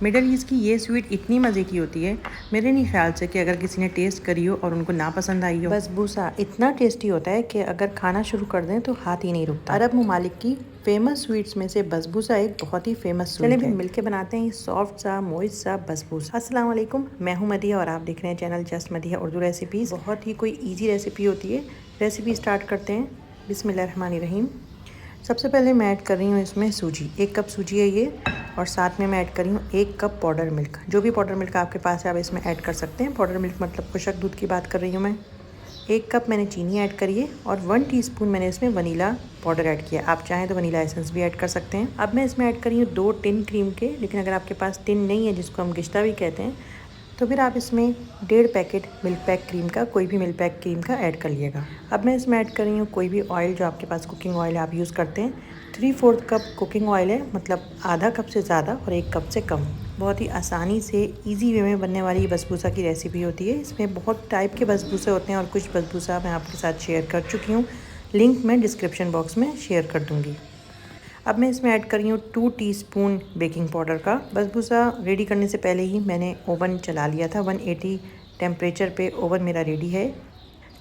Middle east की ये sweet इतनी मज़े की होती है, मेरे नहीं ख्याल से कि अगर किसी ने टेस्ट करी हो और उनको ना पसंद आई हो। बसबूसा इतना टेस्टी होता है कि अगर खाना शुरू कर दें तो हाथ ही नहीं रुकता। अरब ममालिक की फेमस स्वीट्स में से बसबूसा एक बहुत ही फेमस स्वीट है। चलिए मिलके बनाते हैं सॉफ्ट सा मोइस्ट सा बसबूसा। अस्सलाम वालेकुम, मैं हूं मदिया और आप देख रहे हैं चैनल जस्ट मदिया उर्दू रेसिपीज़। बहुत ही कोई ईजी रेसिपी होती है। रेसिपी स्टार्ट करते हैं। बिस्मिल्लाहिर्रहमानिर्रहीम। सबसे पहले मैं ऐड कर रही हूँ इसमें सूजी, 1 कप सूजी है ये, और साथ में मैं ऐड कर रही हूँ 1 कप पाउडर मिल्क। जो भी पाउडर मिल्क आपके पास है आप इसमें ऐड कर सकते हैं। पाउडर मिल्क मतलब खुशक दूध की बात कर रही हूँ मैं। 1 कप मैंने चीनी ऐड करी है और 1 टीस्पून मैंने इसमें वनीला पाउडर ऐड किया। आप चाहें तो वनीला एसेंस भी ऐड कर सकते हैं। अब मैं इसमें ऐड कर रही हूँ 2 टिन क्रीम के, लेकिन अगर आपके पास टिन नहीं है जिसको हम गिश्ता भी कहते हैं, तो फिर आप इसमें 1.5 पैकेट मिल्क पैक क्रीम का, कोई भी मिल्क पैक क्रीम का ऐड कर लिएगा। अब मैं इसमें ऐड कर रही हूँ कोई भी ऑयल जो आपके पास कुकिंग ऑयल आप यूज़ करते हैं। 3/4 कप कुकिंग ऑयल है, मतलब आधा कप से ज़्यादा और 1 कप से कम। बहुत ही आसानी से इजी वे में बनने वाली ये बसबूसा की रेसिपी होती है। इसमें बहुत टाइप के बसबूसे होते हैं और कुछ बसबूसा मैं आपके साथ शेयर कर चुकी हूँ, लिंक मैं डिस्क्रिप्शन बॉक्स में शेयर कर दूँगी। अब मैं इसमें ऐड कर रही हूँ 2 टीस्पून बेकिंग पाउडर का। बसबूसा रेडी करने से पहले ही मैंने ओवन चला लिया था। 180 टेम्परेचर पे ओवन मेरा रेडी है।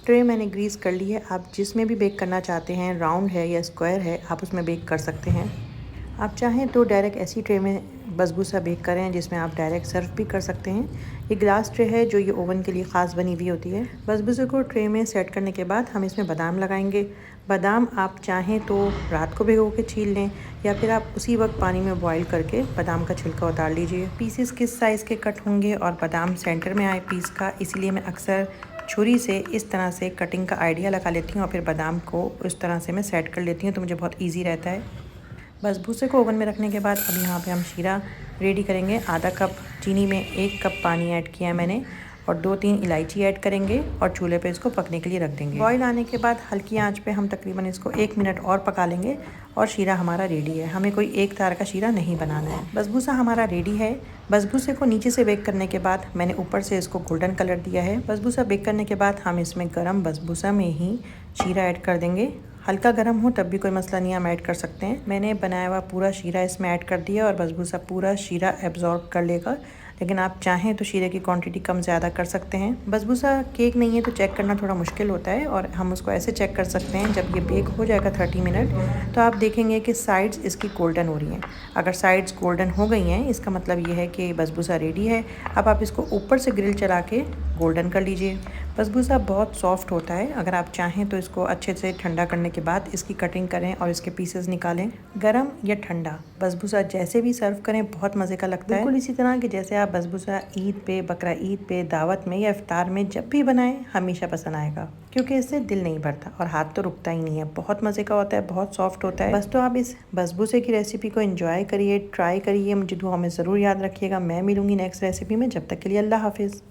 ट्रे मैंने ग्रीस कर ली है। आप जिसमें भी बेक करना चाहते हैं, राउंड है या स्क्वायर है, आप उसमें बेक कर सकते हैं। आप चाहें तो डायरेक्ट ऐसी ट्रे में बसबूसा बेक करें जिसमें आप डायरेक्ट सर्व भी कर सकते हैं। ये ग्लास ट्रे है जो ये ओवन के लिए ख़ास बनी हुई होती है। बसबूसे को ट्रे में सेट करने के बाद हम इसमें बादाम लगाएंगे। बादाम आप चाहें तो रात को भिगो के छील लें या फिर आप उसी वक्त पानी में बॉईल करके बादाम का छिलका उतार लीजिए। पीसेस किस साइज़ के कट होंगे और बादाम सेंटर में आए पीस का, इसीलिए मैं अक्सर छुरी से इस तरह से कटिंग का आइडिया लगा लेती हूँ और फिर बादाम को उस तरह से मैं सेट कर लेती हूँ, तो मुझे बहुत ईजी रहता है। बसबूसे को ओवन में रखने के बाद अब यहाँ पे हम शीरा रेडी करेंगे। आधा कप चीनी में 1 कप पानी ऐड किया है मैंने और 2-3 इलायची ऐड करेंगे और चूल्हे पे इसको पकने के लिए रख देंगे। बॉईल आने के बाद हल्की आंच पे हम तकरीबन इसको 1 मिनट और पका लेंगे और शीरा हमारा रेडी है। हमें कोई एक तार का शीरा नहीं बनाना है। बसबूसा हमारा रेडी है। बसबूसे को नीचे से बेक करने के बाद मैंने ऊपर से इसको गोल्डन कलर दिया है। बसबूसा बेक करने के बाद हम इसमें गर्म बसबूसा में ही शीरा ऐड कर देंगे। हल्का गर्म हो तब भी कोई मसला नहीं, हम ऐड कर सकते हैं। मैंने बनाया हुआ पूरा शीरा इसमें ऐड कर दिया और बसबूसा पूरा शीरा एब्जॉर्ब कर लेगा, लेकिन आप चाहें तो शीरे की क्वांटिटी कम ज़्यादा कर सकते हैं। बसबूसा केक नहीं है तो चेक करना थोड़ा मुश्किल होता है और हम उसको ऐसे चेक कर सकते हैं। जब ये बेक हो जाएगा 30 मिनट तो आप देखेंगे कि साइड्स इसकी गोल्डन हो रही हैं। अगर साइड्स गोल्डन हो गई हैं इसका मतलब ये है कि बसबूसा रेडी है। अब आप इसको ऊपर से ग्रिल चला के गोल्डन कर लीजिए। बसबूसा बहुत सॉफ्ट होता है। अगर आप चाहें तो इसको अच्छे से ठंडा करने के बाद इसकी कटिंग करें और इसके पीसेस निकालें। गरम या ठंडा बसबूसा जैसे भी सर्व करें बहुत मज़े का लगता है। बिल्कुल इसी तरह कि जैसे आप बसबूसा ईद पे, बकरा ईद पे, दावत में या इफ्तार में जब भी बनाएं हमेशा पसंद आएगा, क्योंकि इससे दिल नहीं भरता और हाथ तो रुकता ही नहीं है। बहुत मज़े का होता है, बहुत सॉफ्ट होता है। बस तो आप इस बसबूसे की रेसिपी को एंजॉय करिए, ट्राई करिए। मुझे दुआ में ज़रूर याद रखिएगा। मैं मिलूँगी नेक्स्ट रेसिपी में। जब तक के लिए अल्लाह हाफिज़।